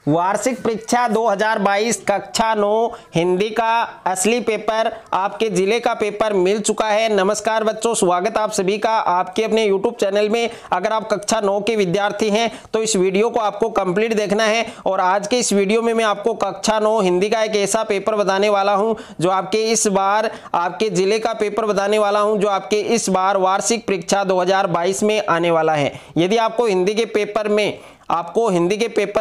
वार्षिक परीक्षा 2022 कक्षा 9 हिंदी का असली पेपर आपके जिले का पेपर मिल चुका है। नमस्कार बच्चों, स्वागत आप सभी का आपके अपने YouTube चैनल में। अगर आप कक्षा 9 के विद्यार्थी हैं तो इस वीडियो को आपको कंप्लीट देखना है। और आज के इस वीडियो में मैं आपको कक्षा 9 हिंदी का एक ऐसा पेपर बताने वाला हूं जो आपके इस बार आपके जिले का पेपर बताने वाला हूं जो आपके इस बार वार्षिक परीक्षा 2022 में आने वाला है। यदि आपको हिंदी के पेपर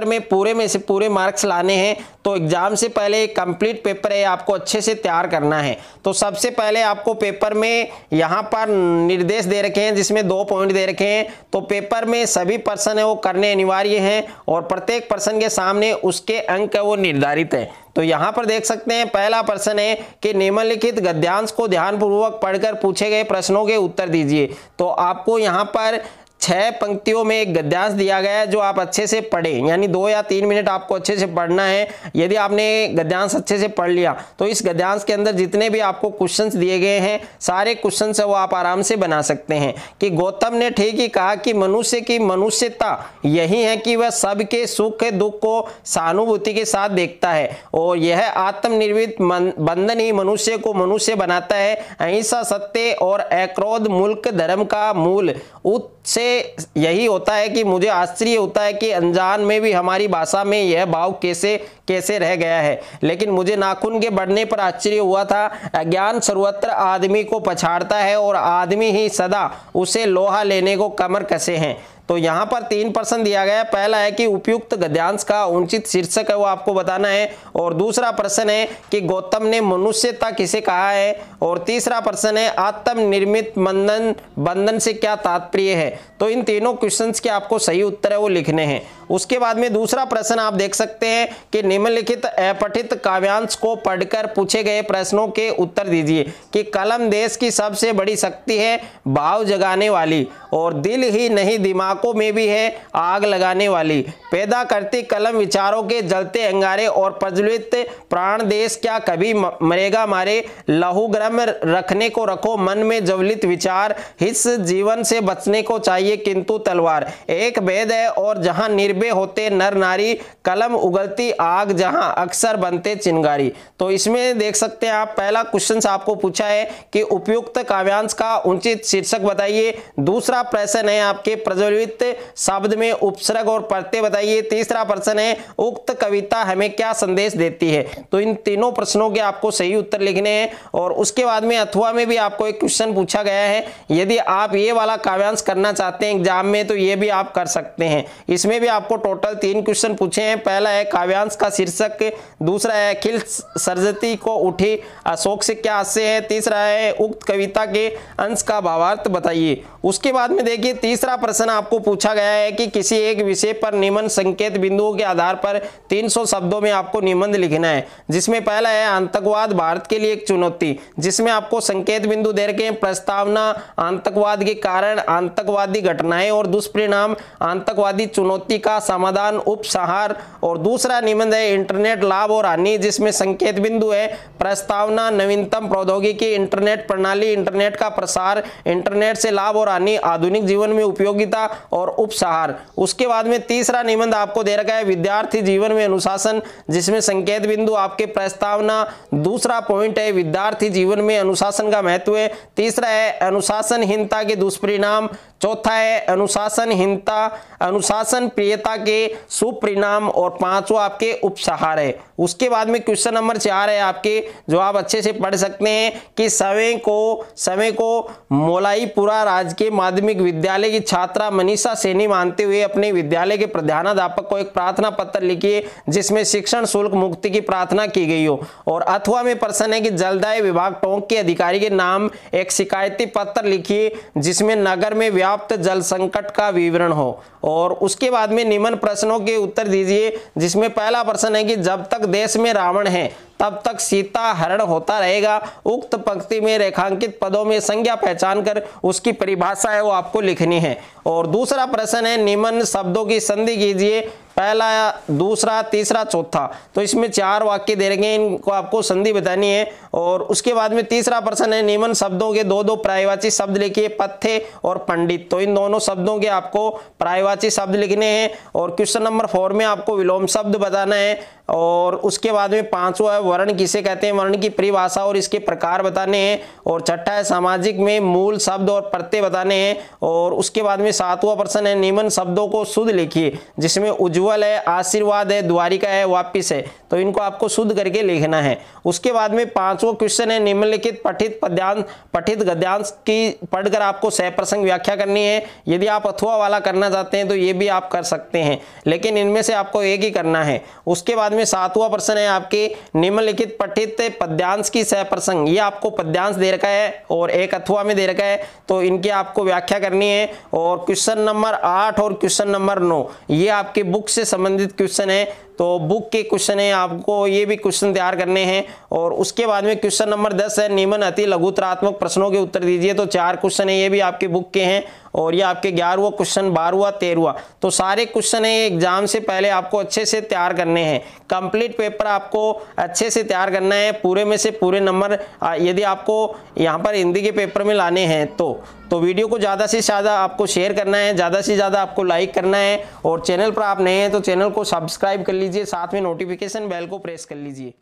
में पूरे में से पूरे मार्क्स लाने हैं तो एग्जाम से पहले एक कंप्लीट पेपर है आपको अच्छे से तैयार करना है। तो सबसे पहले आपको पेपर में यहाँ पर निर्देश दे रखे हैं जिसमें 2 पॉइंट दे रखे हैं। तो पेपर में सभी प्रश्न है वो करने अनिवार्य हैं और प्रत्येक प्रश्न के सामने उसके अंक है वो निर्धारित है। तो यहाँ पर देख सकते हैं पहला प्रश्न है कि निम्नलिखित गद्यांश को ध्यानपूर्वक पढ़कर पूछे गए प्रश्नों के उत्तर दीजिए। तो आपको यहाँ पर 6 पंक्तियों में एक गद्यांश दिया गया है जो आप अच्छे से पढ़ें, यानी 2 या 3 मिनट आपको अच्छे से पढ़ना है। यदि आपने गद्यांश अच्छे से पढ़ लिया तो इस गद्यांश के अंदर जितने भी आपको क्वेश्चंस दिए गए हैं सारे क्वेश्चंस है वो आप आराम से बना सकते हैं। कि गौतम ने ठीक ही कहा कि मनुष्य की मनुष्यता यही है कि वह सबके सुख दुख को सहानुभूति के साथ देखता है और यह आत्मनिर्मित बंधन ही मनुष्य को मनुष्य बनाता है। अहिंसा, सत्य और अक्रोध मुल्क धर्म का मूल से यही होता है कि मुझे आश्चर्य होता है कि अनजान में भी हमारी भाषा में यह भाव कैसे रह गया है। लेकिन मुझे नाखून के बढ़ने पर आश्चर्य हुआ था। अज्ञान सर्वत्र आदमी को पछाड़ता है और आदमी ही सदा उसे लोहा लेने को कमर कसे हैं। तो यहाँ पर 3 प्रश्न दिया गया है। पहला है कि उपयुक्त गद्यांश का उचित शीर्षक है वो आपको बताना है। और दूसरा प्रश्न है कि गौतम ने मनुष्यता किसे कहा है। और तीसरा प्रश्न है आत्मनिर्मित बंधन से क्या तात्पर्य है। तो इन तीनों क्वेश्चंस के आपको सही उत्तर है वो लिखने हैं। उसके बाद में दूसरा प्रश्न आप देख सकते हैं कि निम्नलिखित अपठित काव्यांश को पढ़कर पूछे गए प्रश्नों के उत्तर दीजिए। कि कलम देश की सबसे बड़ी शक्ति है, भाव जगाने वाली, और दिल ही नहीं दिमागों में भी है आग लगाने वाली। पैदा करती कलम विचारों के जलते अंगारे और प्रज्वलित प्राण। देश क्या कभी मरेगा मारे, लहू गर्म रखने को रखो मन में ज्वलित विचार। हिस्स जीवन से बचने को चाहिए किंतु तलवार। एक भेद है और जहां निर्भय होते नर नारी, कलम उगलती आग जहां अक्सर बनते चिंगारी। तो इसमें देख सकते हैं आप पहला क्वेश्चन आपको पूछा है कि उपयुक्त काव्यांश का उचित शीर्षक बताइए। दूसरा प्रश्न है आपके प्रज्वलित शब्द में उपसर्ग और प्रत्यय बताइए। तीसरा प्रश्न है उक्त कविता हमें क्या संदेश देती है। तो इन तीनों प्रश्नों के आपको सही उत्तर लिखने हैं। और उसके बाद में अथवा में भी आपको एक क्वेश्चन पूछा गया है। यदि आप ये वाला काव्यांश करना चाहते हैं एग्जाम में तो ये भी आप कर सकते हैं। इसमें भी आपको टोटल 3 क्वेश्चन पूछे हैं। पहला है काव्यांश का शीर्षक, दूसरा है अखिल सरस्वती को उठी अशोक से क्या आशय है, तीसरा है उक्त कविता के अंश का भावार्थ बताइए। उसके बाद में देखिए तीसरा प्रश्न आपको पूछा गया है कि किसी एक विषय पर निम्न संकेत बिंदुओं के आधार पर 300 शब्दों में आपको निबंध लिखना है। जिसमें पहला है आतंकवाद भारत के लिए एक चुनौती, जिसमें आपको संकेत बिंदु दे रखे हैं। प्रस्तावना आतंकवाद के कारण, आतंकवादी घटनाएं और दुष्परिणाम, आतंकवादी चुनौती का समाधान, उपसंहार। और दूसरा निबंध है इंटरनेट लाभ और हानि, जिसमें संकेत बिंदु है प्रस्तावना नवीनतम प्रौद्योगिकी, इंटरनेट प्रणाली, इंटरनेट का प्रसार, इंटरनेट से लाभ और हानि, आधुनिक जीवन में उपयोगिता और उपसंहार। उसके बाद में तीसरा निबंध आपको दे रखा है विद्यार्थी जीवन में अनुशासन, जिसमें संकेत बिंदु आपके प्रस्तावना, दूसरा पॉइंट है विद्यार्थी जीवन में अनुशासन का महत्व है, तीसरा है अनुशासनहीनता के दुष्परिणाम, चौथा है अनुशासनहीनता अनुशासन प्रियता के सुपरिणाम, और पांचवा आपके उपसंहार है। उसके बाद में क्वेश्चन नंबर 4 है आपके जो आप अच्छे से पढ़ सकते हैं कि समय को मोलाईपुरा राजकीय माध्यमिक विद्यालय की छात्रा मनीषा सैनी मानते हुए अपने विद्यालय के प्रधानाध्यापक को एक प्रार्थना पत्र लिखिए जिसमें शिक्षण शुल्क मुक्ति की प्रार्थना की गई हो। और अथवा में प्रश्न है कि जलदाय विभाग टोंक के अधिकारी के नाम एक शिकायती पत्र लिखिए जिसमें नगर में व्याप्त जल संकट का विवरण हो। और उसके बाद में निम्न प्रश्नों के उत्तर दीजिए। जिसमें पहला प्रश्न है कि जब तक देश में रावण है तब तक सीता हरण होता रहेगा। उक्त पंक्ति में रेखांकित पदों में संज्ञा पहचान कर उसकी परिभाषा है वो आपको लिखनी है। और दूसरा प्रश्न है, निम्न शब्दों की संधि कीजिए, पहला, दूसरा, तीसरा, चौथा। तो इसमें 4 वाक्य दे रखे हैं, इनको आपको संधि बतानी है। और उसके बाद में तीसरा प्रश्न है, निम्न शब्दों के 2 पर्यायवाची शब्द लिखिए, पथ्य और पंडित। तो इन दोनों शब्दों के आपको पर्यायवाची शब्द लिखने हैं। और क्वेश्चन नंबर 4 में आपको विलोम शब्द बताना है। और उसके बाद में 5वां है, वर्ण किसे कहते हैं, वर्ण की परिभाषा और इसके प्रकार बताने हैं। और छठा है, सामाजिक में मूल शब्द और प्रत्यय बताने हैं। और उसके बाद में 7वां प्रश्न है, निम्न शब्दों को शुद्ध लिखिए, जिसमें उज्ज्वल है, आशीर्वाद है, द्वारिका है, वापिस है। तो इनको आपको शुद्ध करके लिखना है। उसके बाद में 5वां क्वेश्चन है, निम्नलिखित पठित गद्यांश की पढ़कर आपको सह प्रसंग व्याख्या करनी है। यदि आप अथवा वाला करना चाहते हैं तो ये भी आप कर सकते हैं, लेकिन इनमें से आपको एक ही करना है। उसके बाद में 7वां प्रश्न है आपके, निम्नलिखित पठित पद्यांश की सह प्रसंग। ये आपको पद्यांश दे रखा है और एक अथवा में दे रखा है, तो इनकी आपको व्याख्या करनी है। और क्वेश्चन नंबर 8 और क्वेश्चन नंबर 9 ये आपके बुक से संबंधित क्वेश्चन है, तो बुक के क्वेश्चन है, आपको ये भी क्वेश्चन तैयार करने हैं। और उसके बाद में क्वेश्चन नंबर 10 है, निम्न अति लघुतरात्मक प्रश्नों के उत्तर दीजिए। तो 4 क्वेश्चन है, ये भी आपके बुक के हैं। और ये आपके 11वां क्वेश्चन, 12वां, 13वां, तो सारे क्वेश्चन है एग्जाम से पहले आपको अच्छे से तैयार करने हैं। कंप्लीट पेपर आपको अच्छे से तैयार करना है, पूरे में से पूरे नंबर यदि आपको यहाँ पर हिंदी के पेपर में लाने हैं तो वीडियो को ज़्यादा से ज़्यादा आपको शेयर करना है, ज़्यादा से ज़्यादा आपको लाइक करना है। और चैनल पर आप नए हैं तो चैनल को सब्सक्राइब कर लीजिए, साथ में नोटिफिकेशन बेल को प्रेस कर लीजिए।